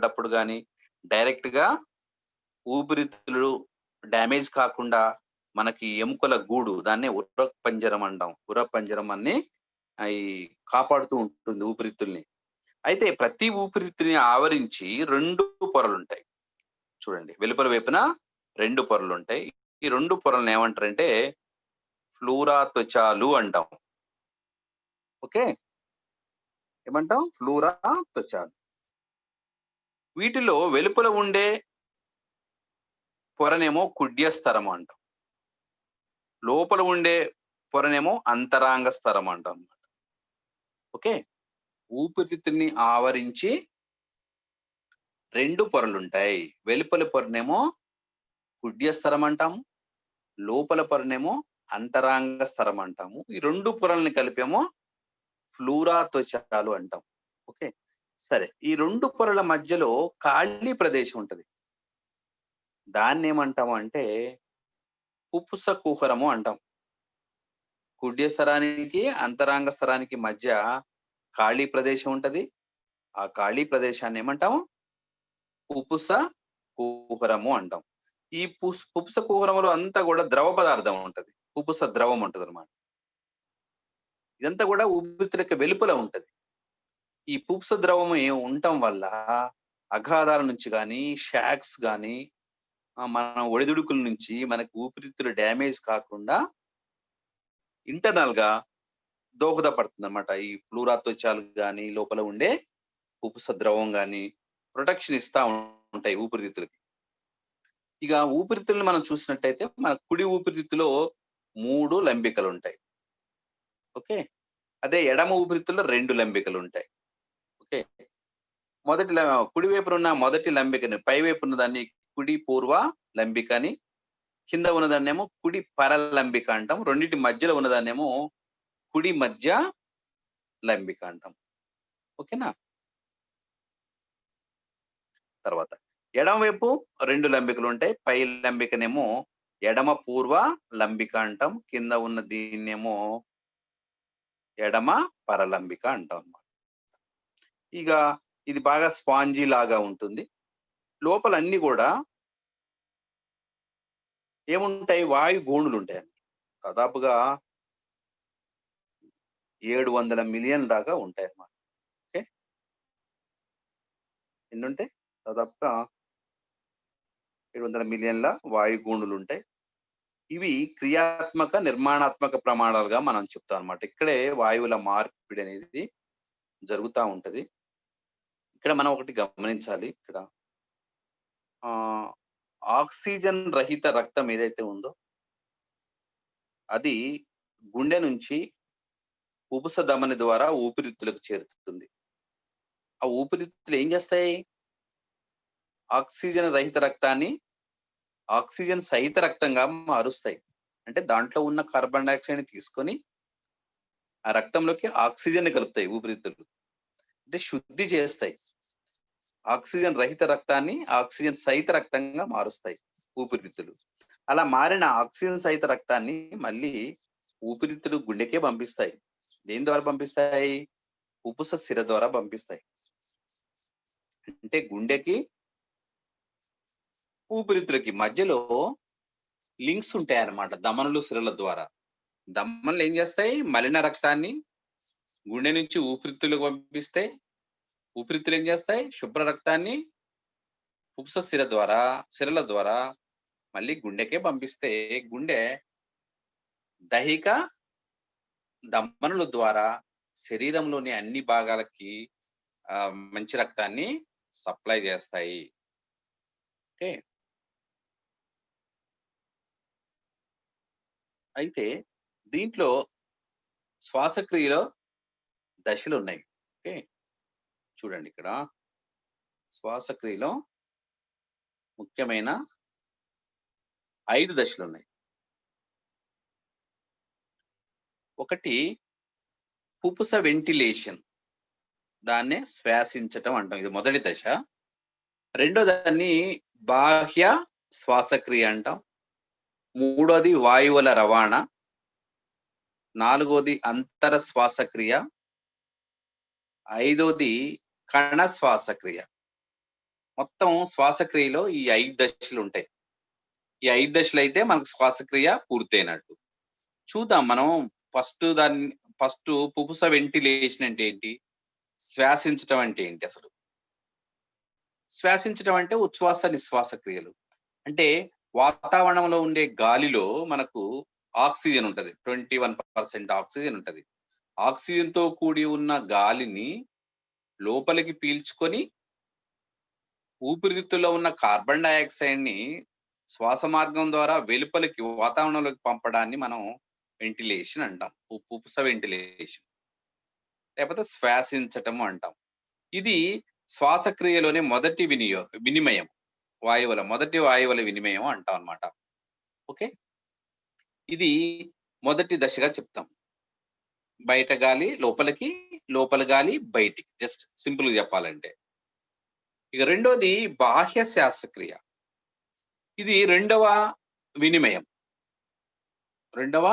పడ్డప్పుడు కానీ డైరెక్ట్ గా ఊపిరితిత్తులు డ్యామేజ్ కాకుండా మనకి ఎముకల గూడు, దాన్నే ఉర్ర పంజరం అంటాం. ఉర్ర పంజరం అన్ని అయి కాపాడుతూ ఉంటుంది ఊపిరితిత్తుల్ని. అయితే ప్రతి ఊపిరితిత్తుని ఆవరించి 2 పొరలుంటాయి. చూడండి, వెలుపల వైపున 2 పొరలుంటాయి. ఈ 2 పొరలను ఏమంటారంటే ఫ్లోరా త్వచాలు అంటాం. ఓకే, ఏమంటాం? ఫ్లోరా త్వచాలు. వీటిలో వెలుపల ఉండే పొరనేమో కుడ్యస్తరం అంటాం. లోపల ఉండే పొరనేమో అంతరాంగ స్తరం అంటాం అన్నమాట. ఓకే, ఊపిరితిత్తుల్ని ఆవరించి 2 పొరలుంటాయి. వెలుపల పొరనేమో కుడ్యస్తరం అంటాము. లోపల పొరనేమో అంతరాంగ స్తరం అంటాము. ఈ 2 పొరల్ని కలిపేమో ఫ్లోరా త్వచాలు అంటాం. ఓకే, సరే. ఈ 2 పొరల మధ్యలో ఖాళీ ప్రదేశం ఉంటది. దాన్నేమంటాము అంటే పుప్పుస కుహరము అంటాం. కుడ్య స్తరానికి అంతరాంగ స్తరానికి మధ్య ఖాళీ ప్రదేశం ఉంటది. ఆ ఖాళీ ప్రదేశాన్ని ఏమంటాము? పుప్పుస కుహరము అంటాం. ఈ పుప్పుస కుహరములో అంతా కూడా ద్రవ పదార్థం ఉంటది. పుప్పుస ద్రవం ఉంటదన్నమాట. ఇదంతా కూడా ఊపిరితిత్తుల వెలుపల ఉంటది. ఈ పుప్పుస ద్రవము ఉండటం వల్ల అగాధాల నుంచి గాని, షాక్స్ గాని, మన ఒడిదుడుకుల నుంచి మనకు ఊపిరితిత్తులు డ్యామేజ్ కాకుండా ఇంటర్నల్ గా దోహదపడుతుందన్నమాట. ఈ ఫ్లోరా త్వచాలు గాని, లోపల ఉండే పుప్పుస ద్రవం గాని ప్రొటెక్షన్ ఇస్తా ఉంటాయి ఊపిరితిత్తులకి. ఇక ఊపిరితిత్తులను మనం చూసినట్టయితే మన కుడి ఊపిరితిత్తులో 3 లంబికలు ఉంటాయి. ఓకే, అదే ఎడమ ఊపిరితిత్తులో 2 లంబికలు ఉంటాయి. ఓకే, కుడి వైపున ఉన్న మొదటి లంబికని, పై వైపు ఉన్న దాన్ని కుడి పూర్వ లంబిక అని, కింద ఉన్నదాన్నేమో కుడి పరలంబిక అంటాం. రెండింటి మధ్యలో ఉన్నదాన్నేమో కుడి మధ్య లంబిక అంటాం. ఓకేనా? తర్వాత ఎడమ వైపు 2 లంబికలు ఉంటాయి. పై లంబికనేమో ఎడమ పూర్వ లంబిక అంటాం. కింద ఉన్న దీన్నేమో ఎడమ పరలంబిక అంటాం అన్నమాట. ఇక ఇది బాగా స్పాంజీ లాగా ఉంటుంది. లోపల అన్ని కూడా ఏముంటాయి? వాయు గోణులు ఉంటాయి. దాదాపుగా 700 మిలియన్ దాకా ఉంటాయి అన్నమాట. ఓకే, ఎన్ని ఉంటాయి? దాదాపుగా 700 మిలియన్ల వాయు గోణులు ఉంటాయి. ఇవి క్రియాత్మక, నిర్మాణాత్మక ప్రమాణాలుగా మనం చెప్తాం అన్నమాట. ఇక్కడే వాయువుల మార్పిడి అనేది జరుగుతూ ఉంటది. ఇక్కడ మనం ఒకటి గమనించాలి. ఇక్కడ ఆక్సిజన్ రహిత రక్తం ఏదైతే ఉందో అది గుండె నుంచి ఉబుస ధమని ద్వారా ఊపిరితిత్తులకు చేరుతుంది. ఆ ఊపిరితిత్తులు ఏం చేస్తాయి? ఆక్సిజన్ రహిత రక్తాన్ని ఆక్సిజన్ సహిత రక్తంగా మారుస్తాయి. అంటే దాంట్లో ఉన్న కార్బన్ డైఆక్సైడ్ ని తీసుకొని ఆ రక్తంలోకి ఆక్సిజన్ ని కలుపుతాయి ఊపిరితిత్తులు. అంటే శుద్ధి చేస్తాయి. ఆక్సిజన్ రహిత రక్తాన్ని ఆక్సిజన్ సహిత రక్తంగా మారుస్తాయి ఊపిరితిత్తులు. అలా మారిన ఆక్సిజన్ సహిత రక్తాన్ని మళ్ళీ ఊపిరితిత్తులు గుండెకే పంపిస్తాయి. దేని ద్వారా పంపిస్తాయి? ఉపుస సిర ద్వారా పంపిస్తాయి. అంటే గుండెకి ఊపిరితిత్తులకి మధ్యలో లింక్స్ ఉంటాయి అన్నమాట, ధమనులు సిరల ద్వారా. ధమనులు ఏం చేస్తాయి? మలిన రక్తాన్ని గుండె నుంచి ఊపిరితిత్తులకు పంపిస్తే, ఊపిరితిత్తులు ఏం చేస్తాయి? శుభ్ర రక్తాన్ని ఉపుస సిరల ద్వారా మళ్ళీ గుండెకే పంపిస్తే, గుండె దైహిక ధమనుల ద్వారా శరీరంలోని అన్ని భాగాలకి మంచి రక్తాన్ని సప్లై చేస్తాయి. ఓకే, అయితే దీంట్లో శ్వాసక్రియలో దశలు ఉన్నాయి. ఓకే, చూడండి, ఇక్కడ శ్వాసక్రియలో ముఖ్యమైన 5 దశలు ఉన్నాయి. ఒకటి పుపుస వెంటిలేషన్, దాన్నే శ్వాసించటం అంటాం. ఇది మొదటి దశ. రెండో దాన్ని బాహ్య శ్వాసక్రియ అంటాం. మూడోది వాయువుల రవాణా. నాలుగోది అంతర శ్వాసక్రియ. ఐదోది కణ శ్వాసక్రియ. మొత్తం శ్వాసక్రియలో ఈ 5 దశలు ఉంటాయి. ఈ 5 దశలు అయితే మనకు శ్వాసక్రియ పూర్తయినట్టు. చూద్దాం మనం ఫస్ట్ పుపుస వెంటిలేషన్ అంటే ఏంటి? శ్వాసించటం అంటే ఏంటి అసలు? శ్వాసించటం అంటే ఉచ్ఛ్వాస నిశ్వాస క్రియలు. అంటే వాతావరణంలో ఉండే గాలిలో మనకు ఆక్సిజన్ ఉంటది. 21% ఆక్సిజన్ ఉంటది. ఆక్సిజన్‌తో కూడి ఉన్న గాలిని లోపలికి పీల్చుకొని, ఊపిరితిత్తుల్లో ఉన్న కార్బన్ డయాక్సైడ్‌ని శ్వాస మార్గం ద్వారా వెలుపలికి వాతావరణంలోకి పంపడాన్ని మనం వెంటిలేషన్ అంటాం. పుపుస వెంటిలేషన్. లేకపోతే శ్వాసించటము అంటాం. ఇది శ్వాసక్రియలోనే మొదటి వినిమయం. మొదటి వాయువుల వినిమయం అంటాం అన్నమాట. ఓకే. ఇది మొదటి దశగా చెప్తాం. బయట గాలి లోపలికి, లోపల గాలి బయటికి. జస్ట్ సింపుల్‌గా చెప్పాలంటే. ఇక రెండోది బాహ్య శ్వాసక్రియ. ఇది వినిమయం. రెండవ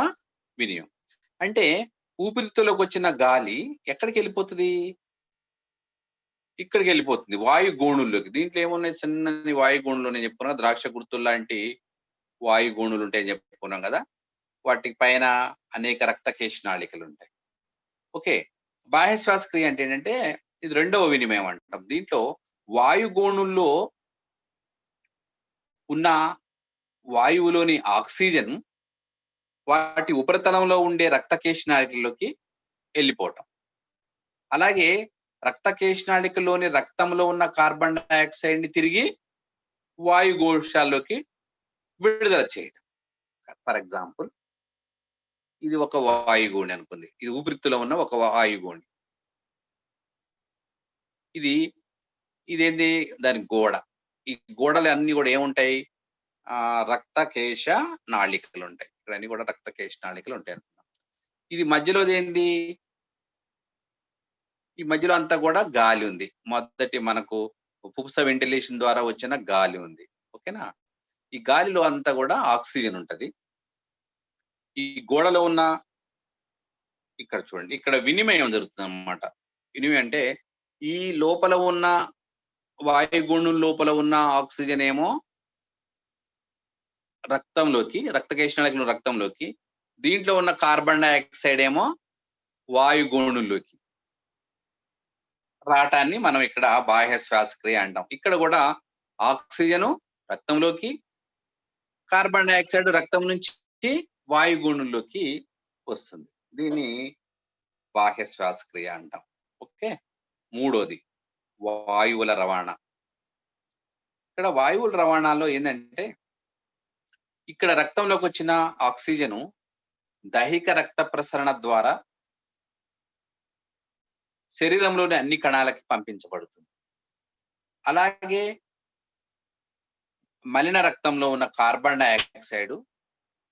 వినిమయం. అంటే ఊపిరితిత్తులోకి వచ్చిన గాలి ఎక్కడికెళ్ళిపోతది? ఇక్కడికెళ్ళిపోతుంది. వాయుగోణుల్లోకి. దీంట్లో ఏమున్నాయి చిన్నని వాయుగోణులు నేను చెప్పుకున్నా. ద్రాక్ష గుర్తుల్లాంటి వాయుగోణులు ఉంటాయని చెప్పుకున్నాం కదా! వాటి పైన అనేక రక్తకేశ నాళికలుంటాయి. ఓకే. బాహ్య శ్వాసక్రియ అంటే ఏంటంటే ఇది రెండవ వినిమయం అంటాం. దీంట్లో వాయుగోణుల్లో ఉన్న వాయువులోని ఆక్సిజన్ వాటి ఉపరితలంలో ఉండే రక్తకేశ నాళికల్లోకి వెళ్ళిపోవటం. అలాగే రక్తకేశ నాళికలోని రక్తంలో ఉన్న కార్బన్ డయాక్సైడ్‌ని తిరిగి వాయుగోశాల్లోకి విడుదల చేయటం. ఫర్ ఎగ్జాంపుల్ ఇది ఒక వాయుగోణి అనుకుంది. ఇది ఊపిరితిత్తులో ఉన్న ఒక వాయుగోణి. ఇది ఇదేంది దాని గోడ. ఈ గోడలు అన్నీ కూడా ఏముంటాయి? రక్తకేశ నాళికలుంటాయి. ఇక్కడన్నీ కూడా రక్తకేశ నాళికలుంటాయి అనుకుందాం. ఇది మధ్యలోదేంది? ఈ మధ్యలో అంతా కూడా గాలి ఉంది. మొదటి మనకు పుపుస వెంటిలేషన్ ద్వారా వచ్చిన గాలి ఉంది. ఓకేనా? ఈ గాలిలో అంతా కూడా ఆక్సిజన్ ఉంటది. ఈ గోడలో ఉన్న ఇక్కడ చూడండి. ఇక్కడ వినిమయం జరుగుతుందన్నమాట. వినిమయం అంటే ఈ లోపల ఉన్న వాయుగోళం లోపల ఉన్న ఆక్సిజన్ ఏమో రక్తకేశ నాళికలో రక్తంలోకి, దీంట్లో ఉన్న కార్బన్ డయాక్సైడ్ ఏమో వాయుగోణుల్లోకి రావటాన్ని మనం ఇక్కడ బాహ్య శ్వాసక్రియ అంటాం. ఇక్కడ కూడా ఆక్సిజను రక్తంలోకి, కార్బన్ డయాక్సైడ్ రక్తం నుంచి వాయుగోణుల్లోకి వస్తుంది. దీన్ని బాహ్య శ్వాసక్రియ అంటాం. ఓకే. మూడోది వాయువుల రవాణా. ఇక్కడ వాయువుల రవాణాలో ఏందంటే ఇక్కడ రక్తంలోకి వచ్చిన ఆక్సిజను దైహిక రక్త ప్రసరణ ద్వారా శరీరంలోని అన్ని కణాలకి పంపించబడుతుంది. అలాగే మలిన రక్తంలో ఉన్న కార్బన్ డయాక్సైడ్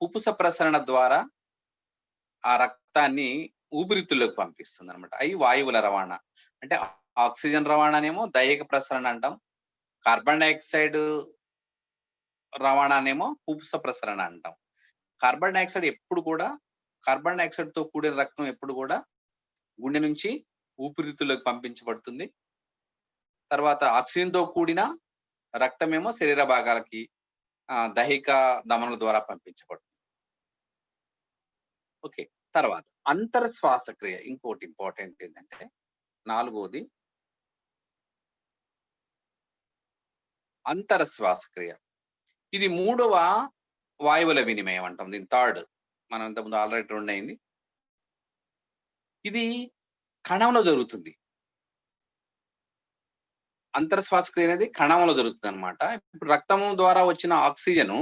పుపుస ప్రసరణ ద్వారా ఆ రక్తాన్ని ఊపిరితిత్తుల్లోకి పంపిస్తుంది అనమాట. అవి వాయువుల రవాణా. అంటే ఆక్సిజన్ రవాణానేమో దైహిక ప్రసరణ అంటాం. కార్బన్ డయాక్సైడ్ రవాణానేమో పుపుస ప్రసరణ అంటాం. కార్బన్ డయాక్సైడ్ తో కూడిన రక్తం ఎప్పుడు కూడా గుండె నుంచి ఊపిరితిత్తుల్లోకి పంపించబడుతుంది. తర్వాత ఆక్సిజన్ తో కూడిన రక్తమేమో శరీర భాగాలకి దైహిక ధమనుల ద్వారా పంపించబడుతుంది. ఓకే. తర్వాత అంతర శ్వాసక్రియ ఇంకోటి ఇంపార్టెంట్ ఏంటంటే నాలుగోది అంతర శ్వాసక్రియ. ఇది మూడవ వాయువుల వినిమయం అంటాం. దీని థర్డ్. మనం ఇంతకుముందు ఆల్రెడీ 2 అయింది. ఇది కణంలో జరుగుతుంది. అంతర శ్వాసక్రియ అనేది కణంలో జరుగుతుందన్నమాట. ఇప్పుడు రక్తం ద్వారా వచ్చిన ఆక్సిజను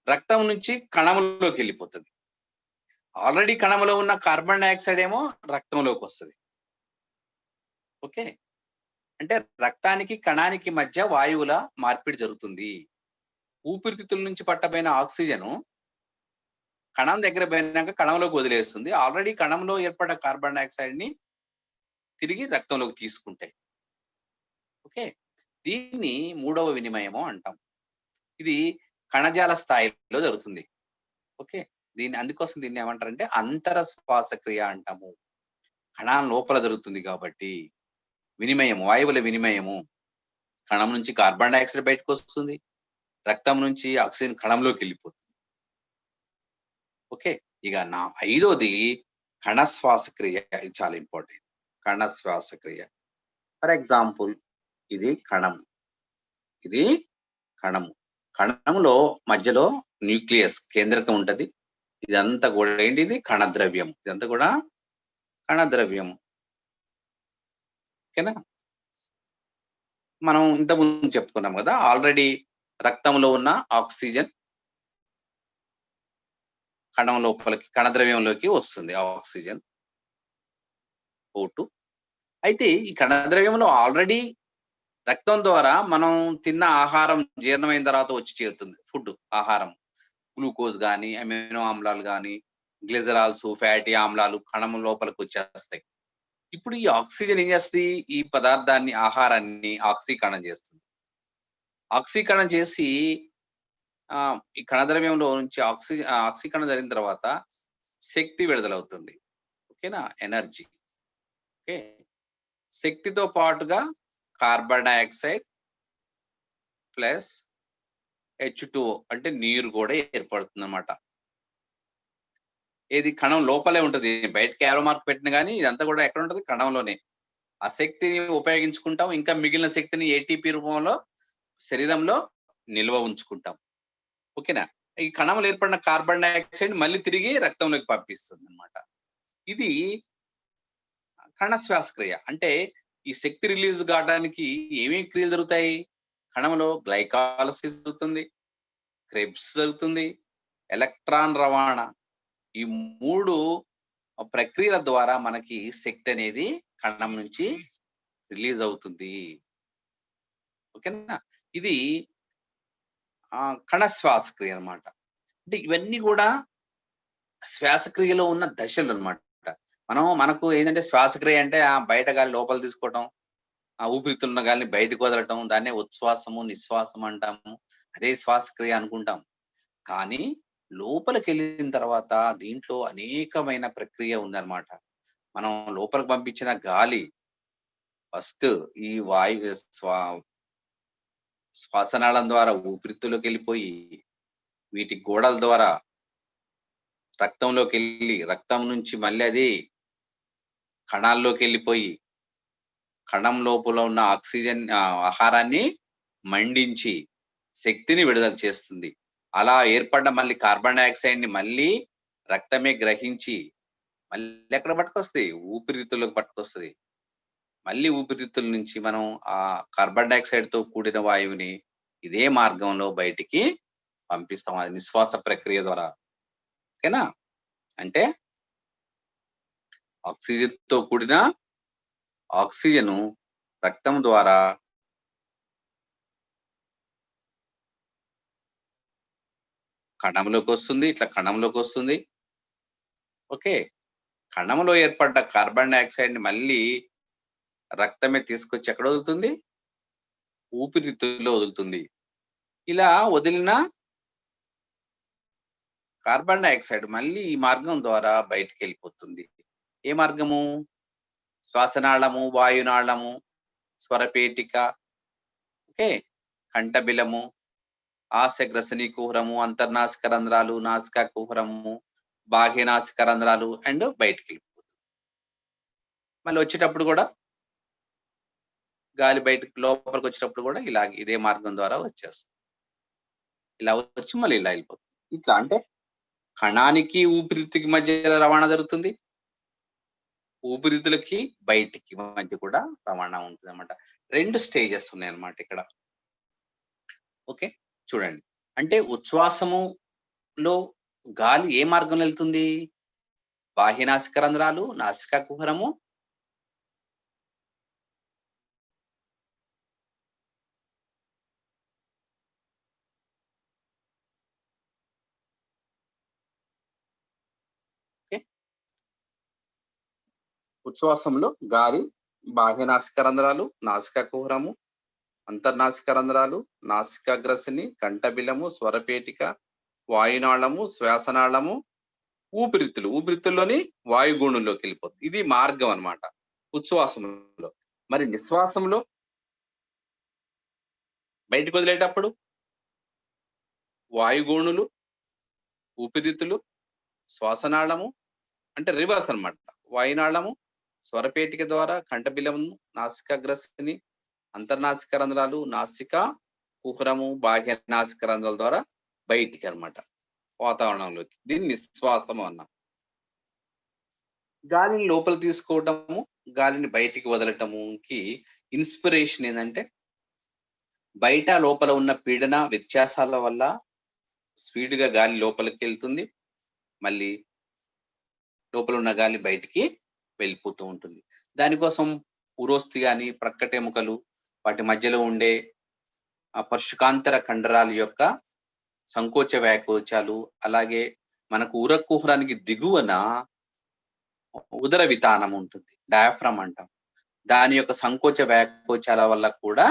రక్తం నుంచి కణంలోకి వెళ్ళిపోతుంది. ఆల్రెడీ కణంలో ఉన్న కార్బన్ డయాక్సైడ్ ఏమో రక్తంలోకి వస్తది. ఓకే. అంటే రక్తానికి కణానికి మధ్య వాయువుల మార్పిడి జరుగుతుంది. ఊపిరితిత్తుల నుంచి పట్టబోయిన ఆక్సిజను కణం దగ్గర పోయినాక కణంలోకి వదిలేస్తుంది. ఆల్రెడీ కణంలో ఏర్పడ్డ కార్బన్ డయాక్సైడ్‌ని తిరిగి రక్తంలోకి తీసుకుంటాయి. ఓకే. దీన్ని మూడవ వినిమయము అంటాం. ఇది కణజాల స్థాయిలో జరుగుతుంది. ఓకే. అందుకోసం దీన్ని ఏమంటారంటే అంతర శ్వాసక్రియ అంటాము. కణాల లోపల జరుగుతుంది కాబట్టి వాయువుల వినిమయము. కణం నుంచి కార్బన్ డైఆక్సైడ్ బయటకు వస్తుంది, రక్తం నుంచి ఆక్సిజన్ కణంలోకి వెళ్ళిపోతుంది. ఓకే, ఇక నా 5వది కణ శ్వాసక్రియ. ఇది చాలా ఇంపార్టెంట్. కణ శ్వాసక్రియ. ఫర్ ఎగ్జాంపుల్, ఇది కణం, ఇది కణము. కణంలో మధ్యలో న్యూక్లియస్ కేంద్రకం ఉంటది. ఇదంతా కూడా ఏంటిది? కణద్రవ్యం. ఇదంతా కూడా కణద్రవ్యం. ఓకేనా? మనం ఇంతకుముందు చెప్పుకున్నాం కదా, ఆల్రెడీ రక్తంలో ఉన్న ఆక్సిజన్ కణం లోపలికి, కణద్రవ్యంలోకి వస్తుంది ఆక్సిజన్ O2. అయితే ఈ కణద్రవ్యంలో ఆల్రెడీ రక్తం ద్వారా మనం తిన్న ఆహారం జీర్ణమైన తర్వాత వచ్చి చేరుతుంది. ఫుడ్, ఆహారం, గ్లూకోజ్ కానీ, అమినో ఆమ్లాలు కానీ, గ్లిజరాల్స్, ఫ్యాటీ ఆమ్లాలు కణం లోపలికి వచ్చేస్తాయి. ఇప్పుడు ఈ ఆక్సిజన్ ఏం చేస్తుంది? ఈ పదార్థాన్ని, ఆహారాన్ని ఆక్సీకరణం చేస్తుంది. ఆక్సీకరణం చేసి ఈ కణద్రవ్యంలో నుంచి ఆక్సీకరణం జరిగిన తర్వాత శక్తి విడుదలవుతుంది. ఓకేనా? ఎనర్జీ. ఓకే, శక్తితో పాటుగా కార్బన్ డైఆక్సైడ్ ప్లస్ H2O అంటే నీరు కూడా ఏర్పడుతుంది అన్నమాట. ఇది కణం లోపలే ఉంటది. బయటకి ఏరో మార్క్ పెట్టిన కానీ ఇదంతా కూడా ఎక్కడ ఉంటది? కణంలోనే. ఆ శక్తిని ఉపయోగించుకుంటాం. ఇంకా మిగిలిన శక్తిని ఏటీపీ రూపంలో శరీరంలో నిల్వ ఉంచుకుంటాం. ఓకేనా? ఈ కణంలో ఏర్పడిన కార్బన్ డైఆక్సైడ్ మళ్ళీ తిరిగి రక్తంలోకి పంపిస్తుంది అన్నమాట. ఇది కణ శ్వాసక్రియ. అంటే ఈ శక్తి రిలీజ్ కావడానికి ఏమేమి క్రియలు జరుగుతాయి? కణంలో గ్లైకాలసిస్ జరుగుతుంది, క్రెబ్స్ జరుగుతుంది, ఎలక్ట్రాన్ రవాణా. ఈ 3 ప్రక్రియల ద్వారా మనకి శక్తి అనేది కణం నుంచి రిలీజ్ అవుతుంది. ఓకేనా? ఇది కణ శ్వాసక్రియ అన్నమాట. అంటే ఇవన్నీ కూడా శ్వాసక్రియలో ఉన్న దశలు అన్నమాట. మనకు ఏంటంటే శ్వాసక్రియ అంటే బయట గాలి లోపల తీసుకోవటం, ఆ ఊపిరితిత్తులు ఉన్న గాలిని బయటకు వదలటం, దాన్నే ఉచ్ఛ్వాసము, నిశ్వాసం అంటాము. అదే శ్వాసక్రియ అనుకుంటాం. కానీ లోపలికి వెళ్ళిన తర్వాత దీంట్లో అనేకమైన ప్రక్రియ ఉందన్నమాట. మనం లోపలికి పంపించిన గాలి ఫస్ట్ ఈ వాయు శ్వాసనాళం ద్వారా ఊపిరితిత్తులోకి వెళ్ళిపోయి, వీటి గోడల ద్వారా రక్తంలోకి వెళ్ళి, రక్తం నుంచి మళ్ళీ అది కణాల్లోకి వెళ్ళిపోయి, కణం లోపల ఉన్న ఆక్సిజన్ ఆహారాన్ని మండించి శక్తిని విడుదల చేస్తుంది. అలా ఏర్పడ్డ మళ్ళీ కార్బన్ డైఆక్సైడ్ ని మళ్ళీ రక్తమే గ్రహించి మళ్ళీ ఎక్కడ పట్టుకొస్తుంది? ఊపిరితిత్తుల్లోకి పట్టుకొస్తుంది. మళ్ళీ ఊపిరితిత్తుల నుంచి మనం ఆ కార్బన్ డైఆక్సైడ్ తో కూడిన వాయువుని ఇదే మార్గంలో బయటికి పంపిస్తాం, అది నిశ్వాస ప్రక్రియ ద్వారా. ఓకేనా? అంటే ఆక్సిజన్ తో కూడిన ఆక్సిజన్ రక్తం ద్వారా కణంలోకి వస్తుంది, ఇట్లా కణంలోకి వస్తుంది. ఓకే, కణంలో ఏర్పడ్డ కార్బన్ డైఆక్సైడ్ ని మళ్ళీ రక్తమే తీసుకొచ్చి ఎక్కడ వదులుతుంది? ఊపిరితిత్తుల్లో వదులుతుంది. ఇలా వదిలిన కార్బన్ డైఆక్సైడ్ మళ్ళీ ఈ మార్గం ద్వారా బయటికి వెళ్ళిపోతుంది. ఏ మార్గము? శ్వాసనాళము, వాయునాళము, స్వరపేటిక, ఓకే, కంఠబిలము, ఆశగ్రసని కుహరము, అంతర్నాసిక రంధ్రాలు, నాసికా కుహరము, బాహ్యనాసిక రంధ్రాలు అండ్ బయటికి వెళ్ళిపోతుంది. మళ్ళీ వచ్చేటప్పుడు కూడా గాలి బయటకు లోపలికి వచ్చేటప్పుడు కూడా ఇదే మార్గం ద్వారా వచ్చేస్తుంది. ఇలా వచ్చి మళ్ళీ ఇలా వెళ్ళిపోతుంది. ఇట్లా అంటే కణానికి ఊపిరితిత్తుకి మధ్య రవాణా జరుగుతుంది, ఊపిరితిత్తులకి బయటికి మధ్య కూడా రవాణా ఉంటుంది అన్నమాట. 2 స్టేజెస్ ఉన్నాయి అన్నమాట ఇక్కడ. ఓకే, చూడండి. అంటే ఉచ్ఛ్వాసములో గాలి ఏ మార్గంలో వెళ్తుంది? బాహ్యనాసిక రంధ్రాలు, నాసికా కుహరము, ఉచ్ఛ్వాసంలో గాలి బాహ్యనాసిక రంధ్రాలు, నాసికా కుహరము, అంతర్నాసిక రంధ్రాలు, నాసికాగ్రసిని, కంఠబిలము, స్వరపేటిక, వాయునాళము, శ్వాసనాళము, ఊపిరితిత్తుల్లోని వాయుగూణంలోకి వెళ్ళిపోతుంది. ఇది మార్గం అన్నమాట ఉచ్ఛ్వాసంలో. మరి నిశ్వాసంలో బయటికి వదిలేటప్పుడు వాయుగోణులు, ఊపిరితిత్తులు, శ్వాసనాళము అంటే రివర్స్ అన్నమాట. వాయునాళము, స్వరపేటిక ద్వారా కంఠబిలము, నాసికాగ్రస్తిని, అంతర్నాసిక రంధ్రాలు, నాసిక కుహరము, బాహ్య నాసిక రంధ్రాల ద్వారా బయటికి అన్నమాట, వాతావరణంలోకి. దీన్ని నిశ్వాసము అన్నాం. గాలిని లోపల తీసుకోవటము, గాలిని బయటికి వదలటముకి ఇన్స్పిరేషన్ ఏంటంటే బయట లోపల ఉన్న పీడన వ్యత్యాసాల వల్ల స్పీడ్గా గాలి లోపలికి వెళ్తుంది, మళ్ళీ లోపల ఉన్న గాలి బయటికి వెళ్ళిపోతూ ఉంటుంది. దానికోసం ఉరోస్తి కానీ ప్రక్కటెముకలు, వాటి మధ్యలో ఉండే పర్షుకాంతర కండరాల యొక్క సంకోచ వ్యాకోచాలు, అలాగే మనకు ఉరకుహరానికి దిగువన ఉదర వితానం ఉంటుంది, డయాఫ్రమ్ అంటాం. దాని యొక్క సంకోచ వ్యాకోచాల వల్ల కూడా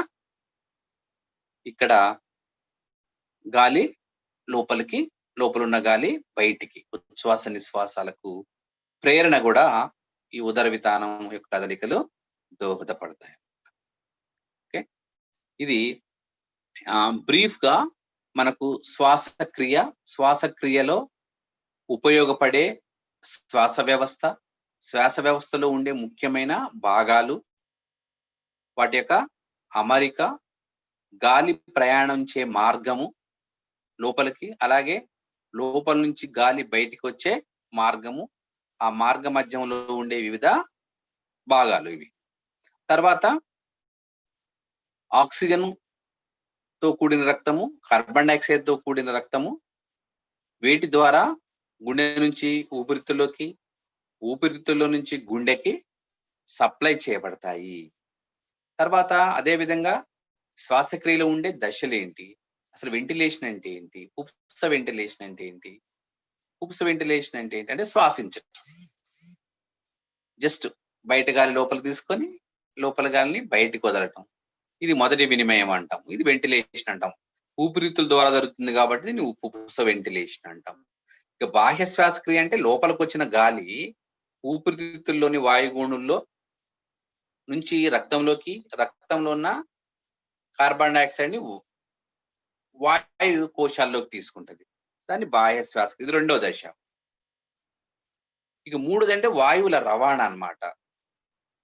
ఇక్కడ గాలి లోపలికి, లోపల ఉన్న గాలి బయటికి, ఉచ్ఛ్వాస నిశ్వాసాలకు ప్రేరణ కూడా ఈ ఉదర వితానం యొక్క కదలికలు దోహదపడతాయి. ఓకే, ఇది బ్రీఫ్ గా మనకు శ్వాసక్రియలో ఉపయోగపడే శ్వాస వ్యవస్థలో ఉండే ముఖ్యమైన భాగాలు, వాటి యొక్క అమరిక, గాలి ప్రయాణించే మార్గము లోపలికి, అలాగే లోపల నుంచి గాలి బయటికి వచ్చే మార్గము, ఆ మార్గ మధ్యంలో ఉండే వివిధ భాగాలు ఇవి. తర్వాత ఆక్సిజన్ తో కూడిన రక్తము, కార్బన్ డైఆక్సైడ్ తో కూడిన రక్తము, వీటి ద్వారా గుండె నుంచి ఊపిరితిత్తుల్లోకి, ఊపిరితిత్తుల్లో నుంచి గుండెకి సప్లై చేయబడతాయి. తర్వాత అదే విధంగా శ్వాసక్రియలో ఉండే దశలు ఏంటి, అసలు వెంటిలేషన్ అంటే ఏంటి, ఉపస వెంటిలేషన్ అంటే ఏంటి? ఉపస వెంటిలేషన్ అంటే ఏంటి అంటే శ్వాసించడం, జస్ట్ బయట గాలి లోపల తీసుకొని లోపల గాలిని బయటికి వదలటం. ఇది మొదటి వినిమయం అంటాం, ఇది వెంటిలేషన్ అంటాం. ఊపిరితిత్తుల ద్వారా జరుగుతుంది కాబట్టి దీన్ని ఉపస వెంటిలేషన్ అంటాం. ఇక బాహ్య శ్వాసక్రియ అంటే లోపలికి వచ్చిన గాలి ఊపిరితిత్తుల్లోని వాయుగోణుల్లో నుంచి రక్తంలోకి, రక్తంలో ఉన్న కార్బన్ డైఆక్సైడ్ ని వాయు కోశాల్లోకి తీసుకుంటది, దాన్ని బాహ్య శ్వాస. ఇది రెండో దశ. ఇక మూడోది అంటే వాయువుల రవాణా అన్నమాట.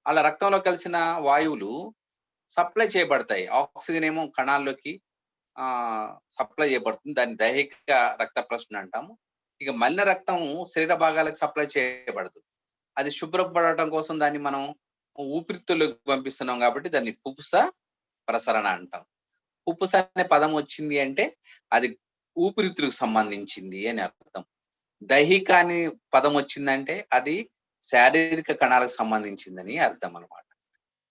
అలా రక్తంలో కలిసిన వాయువులు సప్లై చేయబడతాయి. ఆక్సిజన్ ఏమో కణాల్లోకి సప్లై చేయబడుతుంది, దాన్ని దైహిక రక్త ప్రసరణ అంటాము. ఇక మలిన రక్తం శరీర భాగాలకు సప్లై చేయబడుతుంది, అది శుభ్రపడటం కోసం దాన్ని మనం ఊపిరితిత్తుల్లోకి పంపిస్తున్నాం కాబట్టి దాన్ని పుపుస ప్రసరణ అంటాం. పుపుస అనే పదం వచ్చింది అంటే అది ఊపిరితిత్తులకు సంబంధించింది అని అర్థం. దైహిక అని పదం వచ్చిందంటే అది శారీరక కణాలకు సంబంధించిందని అర్థం అనమాట.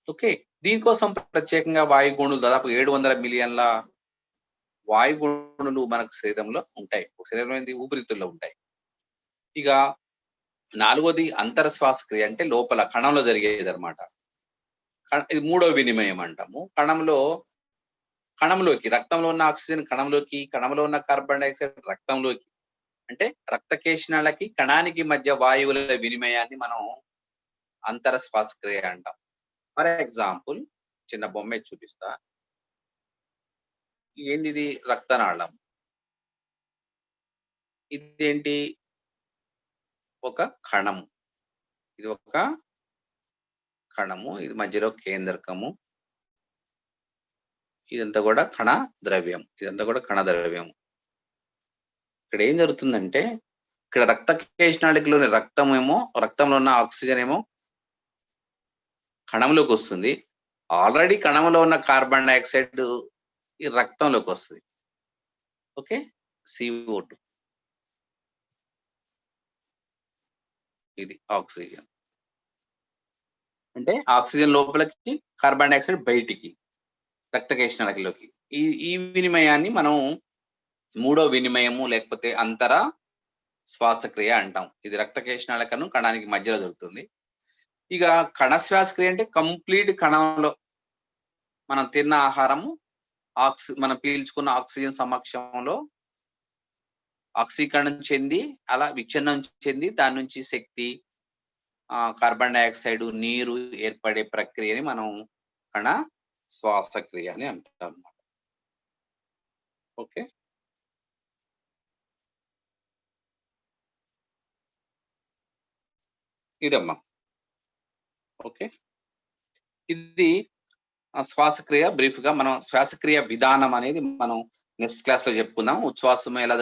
ఓకే, దీనికోసం ప్రత్యేకంగా వాయుగోణులు దాదాపు 700 మిలియన్ల వాయుగోణులు మనకు శరీరంలో ఉంటాయి, శరీరంలో ఊపిరితిత్తుల్లో ఉంటాయి. ఇక నాలుగోది అంతర శ్వాసక్రియ అంటే లోపల కణంలో జరిగేది అనమాట. ఇది మూడో వినిమయం అంటాము. కణంలోకి రక్తంలో ఉన్న ఆక్సిజన్ కణంలోకి, కణంలో ఉన్న కార్బన్ డైఆక్సైడ్ రక్తంలోకి, అంటే రక్తకేశనాలకి కణానికి మధ్య వాయువుల వినిమయాన్ని మనం అంతర శ్వాసక్రియ అంటాం. ఫర్ ఎగ్జాంపుల్ చిన్న బొమ్మ చూపిస్తా. ఏంటిది? రక్తనాళం. ఇదేంటి? ఒక కణము. ఇది ఒక కణము, ఇది మధ్యలో కేంద్రకము, ఇదంతా కూడా కణ ద్రవ్యం, ఇక్కడ ఏం జరుగుతుందంటే ఇక్కడ రక్త కేశనాళికలోని రక్తంలో ఉన్న ఆక్సిజన్ ఏమో కణంలోకి వస్తుంది. ఆల్రెడీ కణంలో ఉన్న కార్బన్ డైఆక్సైడ్ ఈ రక్తంలోకి వస్తుంది. ఓకే, CO2, ఇది ఆక్సిజన్. అంటే ఆక్సిజన్ లోపలికి, కార్బన్ డైఆక్సైడ్ బయటికి రక్త కేశనాళికలోకి. ఈ వినిమయాన్ని మనం మూడో వినిమయము లేకపోతే అంతర శ్వాసక్రియ అంటాం. ఇది రక్త కేశనాళికను కణానికి మధ్యలో జరుగుతుంది. ఇక కణ శ్వాసక్రియ అంటే కంప్లీట్ కణంలో మనం తిన్న ఆహారము మనం పీల్చుకున్న ఆక్సిజన్ సమక్షంలో ఆక్సీకరణం చెంది అలా విచ్ఛిన్నం చెంది దాని నుంచి శక్తి, కార్బన్ డైఆక్సైడ్, నీరు ఏర్పడే ప్రక్రియని మనం కణ శ్వాసక్రియ అని అంటాం అన్నమాట. ఓకే. ఇదమ్మా. ఓకే. ఇది శ్వాసక్రియ బ్రీఫ్‌గా మనం శ్వాసక్రియ విధానం అనేది మనం నెక్స్ట్ క్లాస్‌లో చెప్పుకుందాం. ఉచ్ఛ్వాసం ఎలా